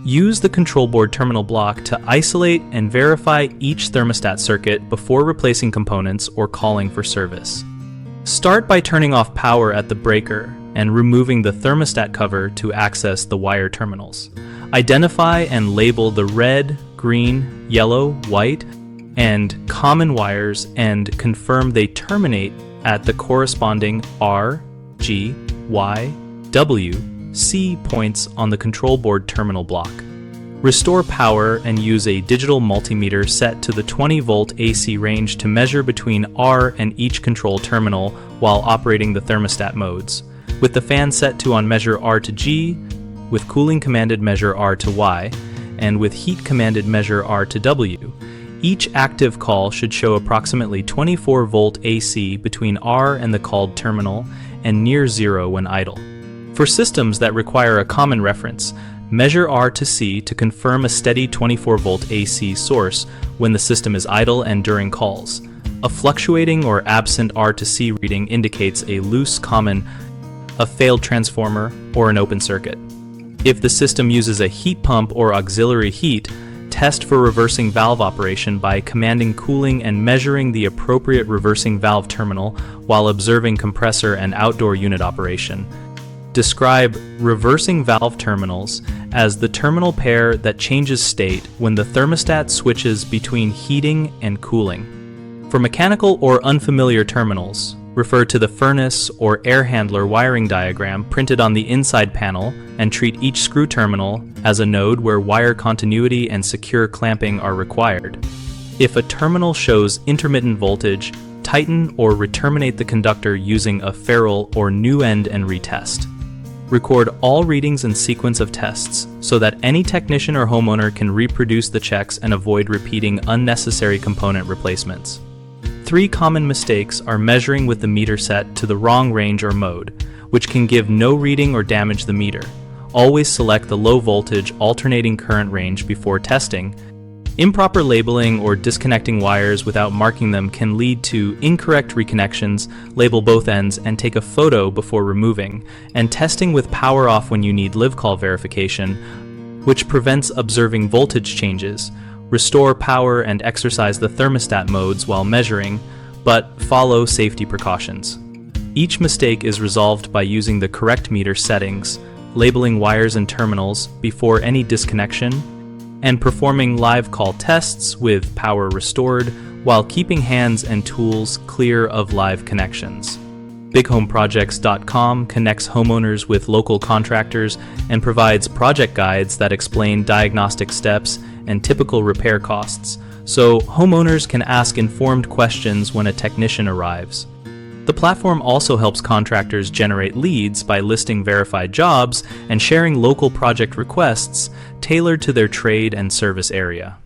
Use the control board terminal block to isolate and verify each thermostat circuit before replacing components or calling for service. Start by turning off power at the breaker and removing the thermostat cover to access the wire terminals. Identify and label the red, green, yellow, white, and common wires and confirm they terminate at the corresponding R, G, Y, W, C points on the control board terminal block. Restore power and use a digital multimeter set to the 20-volt AC range to measure between R and each control terminal while operating the thermostat modes. With the fan set to on measure R to G, with cooling commanded measure R to Y, and with heat commanded measure R to W. Each active call should show approximately 24-volt AC between R and the called terminal and near zero when idle. For systems that require a common reference, measure R to C to confirm a steady 24-volt AC source when the system is idle and during calls. A fluctuating or absent R to C reading indicates a loose common, a failed transformer, or an open circuit. If the system uses a heat pump or auxiliary heat, test for reversing valve operation by commanding cooling and measuring the appropriate reversing valve terminal while observing compressor and outdoor unit operation. Describe reversing valve terminals as the terminal pair that changes state when the thermostat switches between heating and cooling. For mechanical or unfamiliar terminals, refer to the furnace or air handler wiring diagram printed on the inside panel and treat each screw terminal as a node where wire continuity and secure clamping are required. If a terminal shows intermittent voltage, tighten or reterminate the conductor using a ferrule or new end and retest. Record all readings and sequence of tests so that any technician or homeowner can reproduce the checks and avoid repeating unnecessary component replacements. 3 common mistakes are measuring with the meter set to the wrong range or mode, which can give no reading or damage the meter. Always select the low voltage alternating current range before testing. Improper labeling or disconnecting wires without marking them can lead to incorrect reconnections. Label both ends and take a photo before removing, and testing with power off when you need live call verification, which prevents observing voltage changes. Restore power and exercise the thermostat modes while measuring, but follow safety precautions. Each mistake is resolved by using the correct meter settings, labeling wires and terminals before any disconnection, and performing live call tests with power restored while keeping hands and tools clear of live connections. BigHomeProjects.com connects homeowners with local contractors and provides project guides that explain diagnostic steps and typical repair costs, so homeowners can ask informed questions when a technician arrives. The platform also helps contractors generate leads by listing verified jobs and sharing local project requests tailored to their trade and service area.